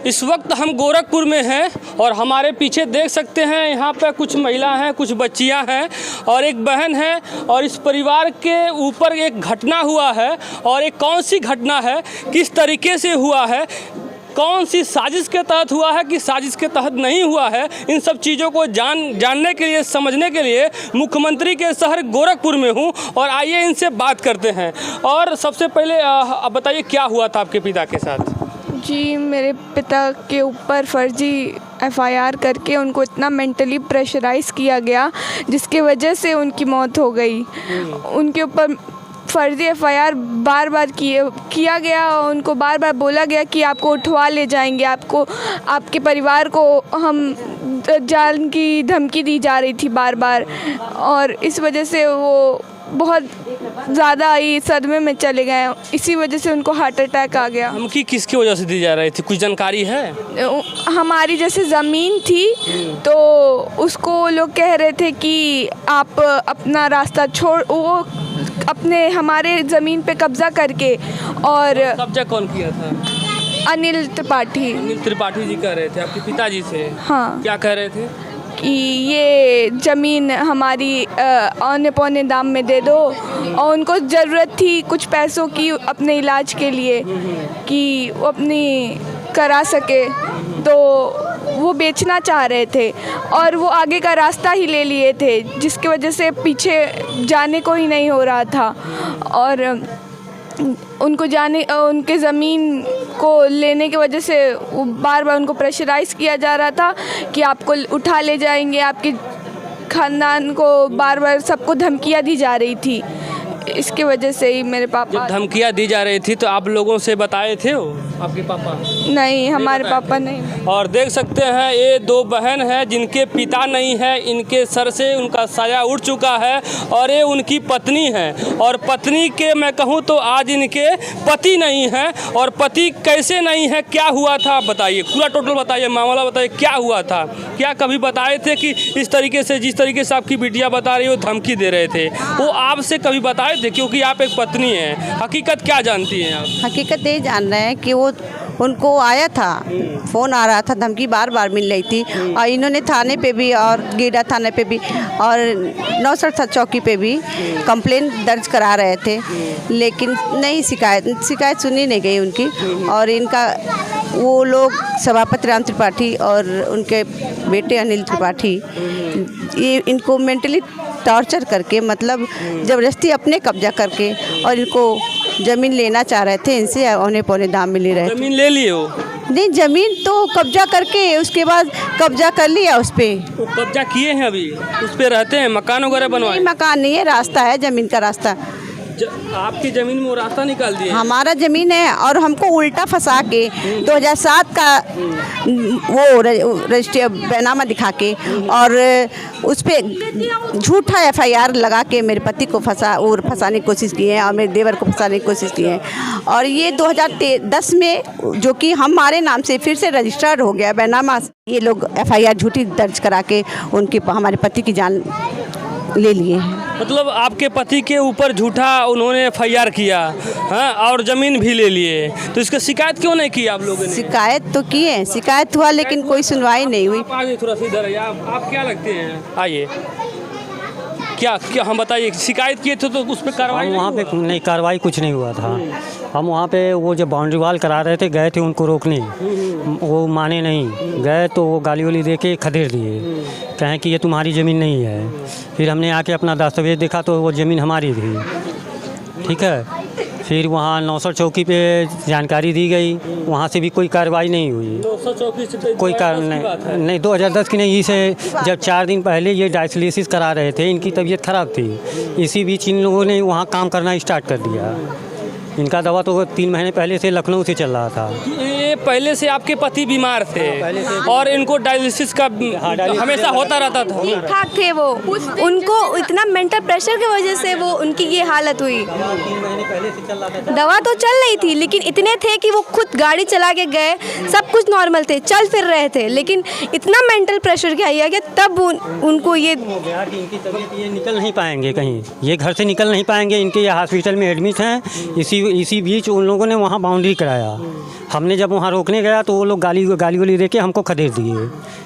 इस वक्त हम गोरखपुर में हैं और हमारे पीछे देख सकते हैं यहाँ पर कुछ महिला हैं, कुछ बच्चियाँ हैं और एक बहन है। और इस परिवार के ऊपर एक घटना हुआ है और एक कौन सी घटना है, किस तरीके से हुआ है, कौन सी साजिश के तहत हुआ है कि साजिश के तहत नहीं हुआ है, इन सब चीज़ों को जानने के लिए, समझने के लिए मुख्यमंत्री के शहर गोरखपुर में हूँ और आइए इनसे बात करते हैं। और सबसे पहले आप बताइए क्या हुआ था आपके पिता के साथ? जी, मेरे पिता के ऊपर फर्जी एफआईआर करके उनको इतना मेंटली प्रेशराइज़ किया गया जिसकी वजह से उनकी मौत हो गई। उनके ऊपर फर्जी एफआईआर बार बार किया गया और उनको बार बार बोला गया कि आपको उठवा ले जाएंगे, आपको, आपके परिवार को हम जान की धमकी दी जा रही थी बार बार। और इस वजह से वो बहुत ज़्यादा ही सदमे में चले गए, इसी वजह से उनको हार्ट अटैक आ गया। धमकी किसकी वजह से दी जा रही थी, कुछ जानकारी है? हमारी जैसे ज़मीन थी तो उसको लोग कह रहे थे कि आप अपना रास्ता छोड़, वो अपने हमारे ज़मीन पे कब्ज़ा करके। और कब्जा कौन किया था? अनिल त्रिपाठी। अनिल त्रिपाठी जी कह रहे थे आपके पिताजी से? हाँ। क्या कह रहे थे? कि ये ज़मीन हमारी औने पौने दाम में दे दो, और उनको ज़रूरत थी कुछ पैसों की अपने इलाज के लिए कि वो अपनी करा सके, तो वो बेचना चाह रहे थे और वो आगे का रास्ता ही ले लिए थे जिसकी वजह से पीछे जाने को ही नहीं हो रहा था। और उनके ज़मीन को लेने की वजह से वो बार बार उनको प्रेशराइज़ किया जा रहा था कि आपको उठा ले जाएंगे, आपके ख़ानदान को बार बार सबको धमकियाँ दी जा रही थी। इसके वजह से ही मेरे पापा, जब धमकियाँ दी जा रही थी तो आप लोगों से बताए थे वो आपके पापा? नहीं, हमारे पापा नहीं। और देख सकते हैं ये दो बहन हैं जिनके पिता नहीं है, इनके सर से उनका साया उड़ चुका है और ये उनकी पत्नी है। और पत्नी के मैं कहूँ तो आज इनके पति नहीं है। और पति कैसे नहीं है, क्या हुआ था, बताइए पूरा टोटल बताइए, मामला बताइए क्या हुआ था। क्या कभी बताए थे कि इस तरीके से, जिस तरीके से आपकी बिटिया बता रही है वो धमकी दे रहे थे, वो आपसे कभी बताए थे? क्योंकि आप एक पत्नी हैं, हकीकत क्या जानती हैं आप? हकीकत ये जान रहे हैं कि वो उनको आया था, फ़ोन आ रहा था, धमकी बार बार मिल रही थी और इन्होंने थाने पे भी और गीडा थाने पे भी और नौसर चौकी पे भी कंप्लेंट दर्ज करा रहे थे, लेकिन नहीं, शिकायत सुनी नहीं गई उनकी। और इनका वो लोग सभापति राम त्रिपाठी और उनके बेटे अनिल त्रिपाठी ये इनको मेंटली टॉर्चर करके, मतलब ज़बरदस्ती अपने कब्जा करके और इनको ज़मीन लेना चाह रहे थे, इनसे औने पौने दाम मिल रहे थे। ज़मीन ले लिए हो? नहीं, ज़मीन तो कब्जा करके उसके बाद कब्जा कर लिया उस पर। तो कब्जा किए हैं, अभी उस पर रहते हैं, मकान वगैरह बनवाए? मकान नहीं है, रास्ता है, ज़मीन का रास्ता। आपकी ज़मीन में वो रास्ता निकाल दिया? हमारा ज़मीन है और हमको उल्टा फंसा के 2007 का वो रजिस्ट्री बैनामा दिखा के और उस पर झूठा एफआईआर लगा के मेरे पति को फंसाने की कोशिश की है और मेरे देवर को फंसाने की कोशिश की है। और ये 2010 में जो कि हमारे नाम से फिर से रजिस्टर्ड हो गया बैनामा, ये लोग एफआईआर झूठी दर्ज करा के उनके हमारे पति की जान ले लिए हैं। मतलब आपके पति के ऊपर झूठा उन्होंने एफआईआर किया, हाँ, और ज़मीन भी ले लिए, तो इसका शिकायत क्यों नहीं की आप लोगों ने? शिकायत तो की है, शिकायत हुआ लेकिन कोई सुनवाई नहीं हुई। आइए थोड़ा सा इधर आइए, आप क्या लगते हैं, आइए। क्या हम बताइए, शिकायत किए थे तो उस पर कार्रवाई? वहाँ पे नहीं, कार्रवाई कुछ नहीं हुआ था। हम वहाँ पे वो जब बाउंड्री वाल करा रहे थे, गए थे उनको रोकने, वो माने नहीं, गए तो वो गाली वाली दे के खदेड़ दिए, कहें कि ये तुम्हारी ज़मीन नहीं है। फिर हमने आके अपना दस्तावेज देखा तो वो ज़मीन हमारी थी, ठीक है। फिर वहाँ नौसर चौकी पे जानकारी दी गई, वहाँ से भी कोई कार्रवाई नहीं हुई। नौसर चौकी से कोई कार्य नहीं, 2010 की नहीं, इसे जब 4 दिन पहले ये डायलिसिस करा रहे थे, इनकी तबीयत ख़राब थी, इसी बीच इन लोगों ने वहाँ काम करना स्टार्ट कर दिया। इनका दवा तो 3 महीने पहले से लखनऊ से चल रहा था। ये पहले से आपके पति बीमार थे और इनको डायलिसिस का हमेशा होता रहता था? ठीक ठाक थे वो, उनको इतना मेंटल प्रेशर की वजह से वो उनकी ये हालत हुई। 3 महीने पहले से चल रहा था, दवा तो चल रही थी लेकिन इतने थे कि वो खुद गाड़ी चला के गए, सब कुछ नॉर्मल थे, चल फिर रहे थे, लेकिन इतना मेंटल प्रेशर किया गया तब उनको ये इनकी तबीयत, ये निकल नहीं पाएंगे कहीं, ये घर से निकल नहीं पाएंगे, इनके ये हॉस्पिटल में एडमिट हैं। इसी बीच उन लोगों ने वहाँ बाउंड्री कराया। हमने जब वहाँ रोकने गया तो वो लोग गाली दे के हमको खदेड़ दिए।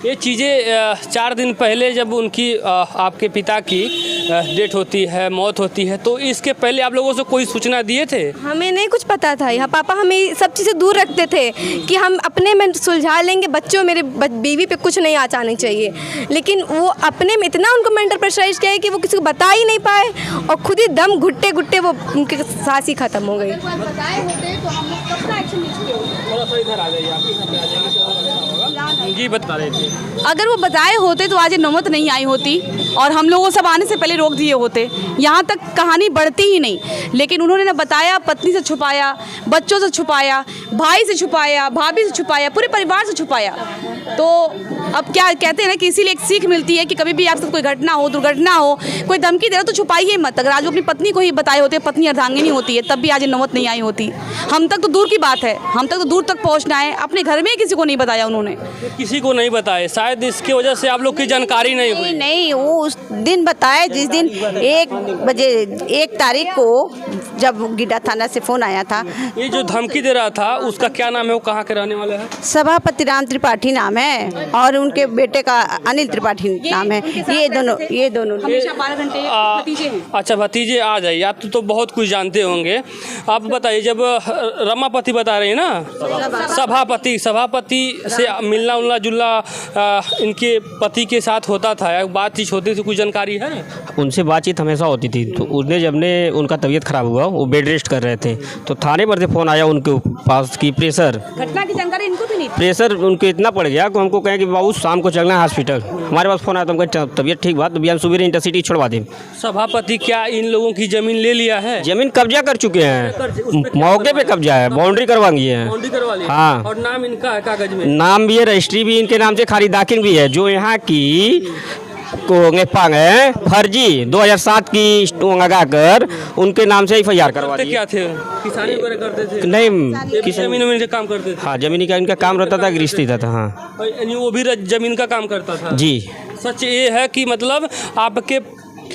ये चीज़ें 4 दिन पहले जब उनकी आपके पिता की डेथ होती है, मौत होती है, तो इसके पहले आप लोगों से कोई सूचना दिए थे? हमें नहीं कुछ पता था। यहाँ पापा हमें सब चीज़ें दूर रखते थे कि हम अपने में सुलझा लेंगे, बच्चों मेरे बीवी पे कुछ नहीं आ जानी चाहिए। लेकिन वो अपने में इतना उनको मेंटल प्रेशराइज किया है कि वो किसी को बता ही नहीं पाए और खुद ही दम घुट्टे घुट्टे वो उनकी सांस ही खत्म हो गई। जी बता रहे थे, अगर वो बताए होते तो आज ये नौबत नहीं आई होती और हम लोगों सब आने से पहले रोक दिए होते। यहाँ तक कहानी बढ़ती ही नहीं, लेकिन उन्होंने ना बताया, पत्नी से छुपाया, बच्चों से छुपाया, भाई से छुपाया, भाभी से छुपाया, पूरे परिवार से छुपाया। तो अब क्या कहते हैं ना कि इसीलिए एक सीख मिलती है कि कभी भी आपसे कोई घटना हो, दुर्घटना हो, कोई धमकी दे रहा तो छुपाइए मत। अगर आज वो अपनी पत्नी को ही बताए होते, पत्नी अर्धांगिनी होती है, तब भी आज ये नौबत नहीं आई होती। हम तक तो दूर की बात है, हम तक तो दूर तक पहुँचना है, अपने घर में ही किसी को नहीं बताया उन्होंने। किसी को नहीं बताए, शायद इसकी वजह से आप लोग की जानकारी नहीं हुई। नहीं, वो उस दिन बताए जिस दिन 1 बजे 1 तारीख को जब गीडा थाना से फ़ोन आया था। ये जो धमकी दे रहा था उसका क्या नाम है, वो कहाँ के रहने वाले हैं? सभापति राम त्रिपाठी नाम है और उनके बेटे का अनिल त्रिपाठी नाम है। ये दोनों हमेशा 12 घंटे भतीजे हैं। अच्छा, भतीजे आ जाइए। आप तो बहुत कुछ जानते होंगे। आप बताइए, जब रमापति बता रही है ना, सभापति से मिलना उलना जुलना इनके पति के साथ होता था, बातचीत होती थी, कुछ जानकारी है? उनसे बातचीत हमेशा होती थी। तो उसने जब ने उनका तबीयत खराब हुआ, वो बेड रेस्ट कर रहे थे, तो थाने पर से फ़ोन आया उनके पास कि प्रेशर, घटना की जानकारी इनको भी नहीं थी। प्रेशर उनको इतना पड़ गया कि हमको कहें कि बाबू शाम को चलना है हॉस्पिटल। हमारे पास फ़ोन आया तो हमको तबीयत ठीक बात, तो हम सुबह इंटरसिटी छोड़वा दें। सभापति क्या इन लोगों की जमीन ले लिया है? जमीन कब्जा कर चुके हैं, मौके पे कब्जा है, बाउंड्री करवा दी है। बाउंड्री करवा ली? हाँ। और नाम इनका है कागज में? नाम भी है, रजिस्ट्री भी इनके नाम से, खाली दाखिल भी है। जो यहाँ की पांग है फर्जी 2007 की लगा कर उनके नाम से FIR करवा दी। क्या थे, किसानी वगैरह करते थे? नहीं, जमीन का काम करते थे। हाँ, जमीनी का इनका काम रहता था, गृहस्थी था। हाँ, यानी वो भी जमीन का काम करता था? जी। सच ये है कि मतलब आपके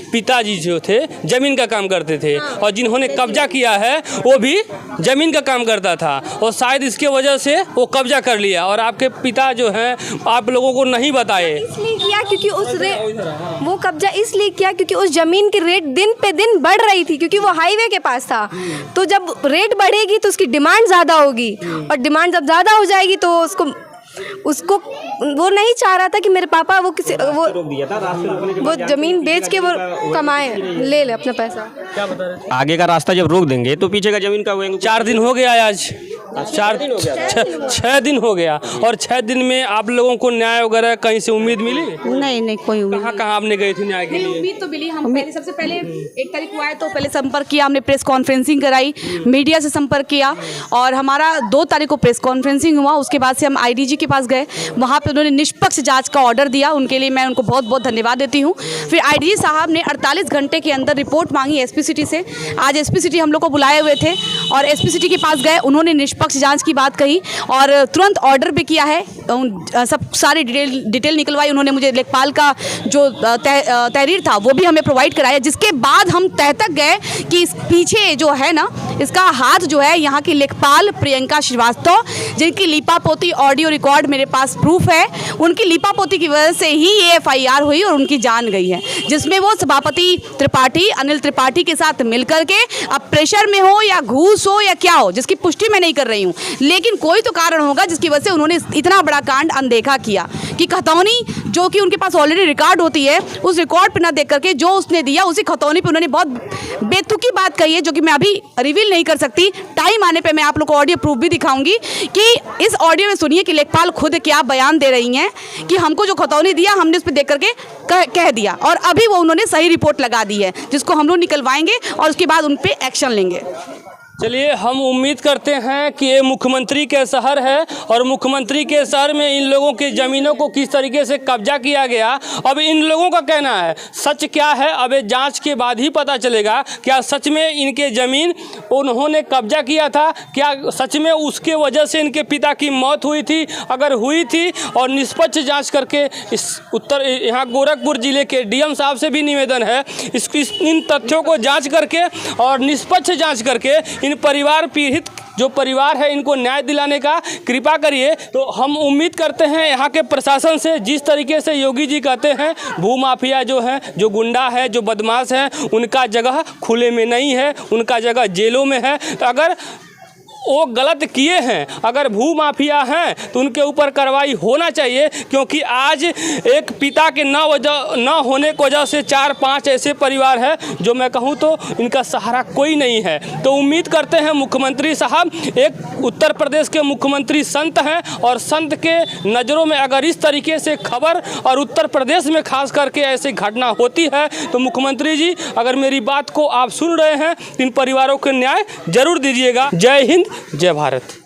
पिताजी जो थे जमीन का काम करते थे और जिन्होंने कब्जा किया है वो भी जमीन का काम करता था, और शायद इसके वजह से वो कब्जा कर लिया और आपके पिता जो हैं आप लोगों को नहीं बताए। इसलिए किया क्योंकि वो कब्जा इसलिए किया क्योंकि उस जमीन की रेट दिन पे दिन बढ़ रही थी, क्योंकि वो हाईवे के पास था। तो जब रेट बढ़ेगी तो उसकी डिमांड ज़्यादा होगी, और डिमांड जब ज़्यादा हो जाएगी तो उसको वो नहीं चाह रहा था कि मेरे पापा वो जमीन बेच के वो कमाए, ले अपना पैसा। क्या बता रहे थे? आगे का रास्ता जब रोक देंगे तो पीछे का जमीन का होएंगे। 4 दिन हो गया आज, 6 दिन हो गया, और 6 दिन में आप लोगों को न्याय वगैरह कहीं से उम्मीद मिली? नहीं, कोई उम्मीद कहाँ आपने गए थे न्याय के लिए? उम्मीद तो मिली। हम पहले सबसे पहले 1 तारीख को आए तो पहले संपर्क किया, हमने प्रेस कॉन्फ्रेंसिंग कराई, मीडिया से संपर्क किया, और हमारा 2 तारीख को प्रेस कॉन्फ्रेंसिंग हुआ। उसके बाद से हम IDG के पास गए, वहाँ पे उन्होंने निष्पक्ष जांच का ऑर्डर दिया, उनके लिए मैं उनको बहुत बहुत धन्यवाद देती हूँ। फिर IDG साहब ने 48 घंटे के अंदर रिपोर्ट मांगी SP सिटी से। आज SP सिटी हम लोग को बुलाए हुए थे और SP सिटी के पास गए, उन्होंने निष्पक्ष जांच की बात कही और तुरंत ऑर्डर भी किया है। सब सारी डिटेल निकलवाई उन्होंने मुझे। लेखपाल का जो तहरीर था वो भी हमें प्रोवाइड कराया, जिसके बाद हम तह तक गए कि इस पीछे जो है ना, इसका हाथ जो है यहाँ की लेखपाल प्रियंका श्रीवास्तव, जिनकी लीपापोती ऑडियो रिकॉर्ड मेरे पास प्रूफ है, उनकी लीपापोती की वजह से ही ये FIR हुई और उनकी जान गई है, जिसमें वो सभापति त्रिपाठी अनिल त्रिपाठी के साथ मिलकर के, अब प्रेशर में हो या घूस हो या क्या हो, जिसकी पुष्टि मैं नहीं कर रही हूँ, लेकिन कोई तो कारण होगा जिसकी वजह से उन्होंने इतना बड़ा कांड अनदेखा किया कि खतौनी जो कि उनके पास ऑलरेडी रिकॉर्ड होती है, उस रिकॉर्ड पर ना देख करके जो उसने दिया उसी खतौनी पे उन्होंने बहुत बेतुकी बात कही है, जो कि मैं अभी रिवील नहीं कर सकती। टाइम आने पे मैं आप लोग को ऑडियो प्रूफ भी दिखाऊंगी कि इस ऑडियो में सुनिए कि लेखपाल खुद क्या बयान दे रही हैं कि हमको जो खतौनी दिया हमने उस पर देख करके कह दिया, और अभी वो उन्होंने सही रिपोर्ट लगा दी है, जिसको हम लोग निकलवाएंगे और उसके बाद उन पर एक्शन लेंगे। चलिए, हम उम्मीद करते हैं कि ये मुख्यमंत्री के शहर है और मुख्यमंत्री के शहर में इन लोगों की ज़मीनों को किस तरीके से कब्जा किया गया, अब इन लोगों का कहना है। सच क्या है अब ये जांच के बाद ही पता चलेगा। क्या सच में इनके ज़मीन उन्होंने कब्जा किया था? क्या सच में उसके वजह से इनके पिता की मौत हुई थी? अगर हुई थी और निष्पक्ष जाँच करके इस यहाँ गोरखपुर ज़िले के DM साहब से भी निवेदन है इन तथ्यों को जाँच करके और निष्पक्ष जाँच करके इन परिवार पीड़ित जो परिवार है इनको न्याय दिलाने का कृपा करिए। तो हम उम्मीद करते हैं यहाँ के प्रशासन से, जिस तरीके से योगी जी कहते हैं भूमाफिया जो है, जो गुंडा है, जो बदमाश है, उनका जगह खुले में नहीं है, उनका जगह जेलों में है। तो अगर वो गलत किए हैं, अगर भूमाफिया हैं तो उनके ऊपर कार्रवाई होना चाहिए, क्योंकि आज एक पिता के न होने की वजह से 4-5 ऐसे परिवार हैं जो मैं कहूँ तो इनका सहारा कोई नहीं है। तो उम्मीद करते हैं मुख्यमंत्री साहब, एक उत्तर प्रदेश के मुख्यमंत्री संत हैं और संत के नज़रों में अगर इस तरीके से खबर और उत्तर प्रदेश में खास करके ऐसी घटना होती है तो मुख्यमंत्री जी अगर मेरी बात को आप सुन रहे हैं, इन परिवारों को न्याय जरूर दीजिएगा। जय हिंद, जय भारत।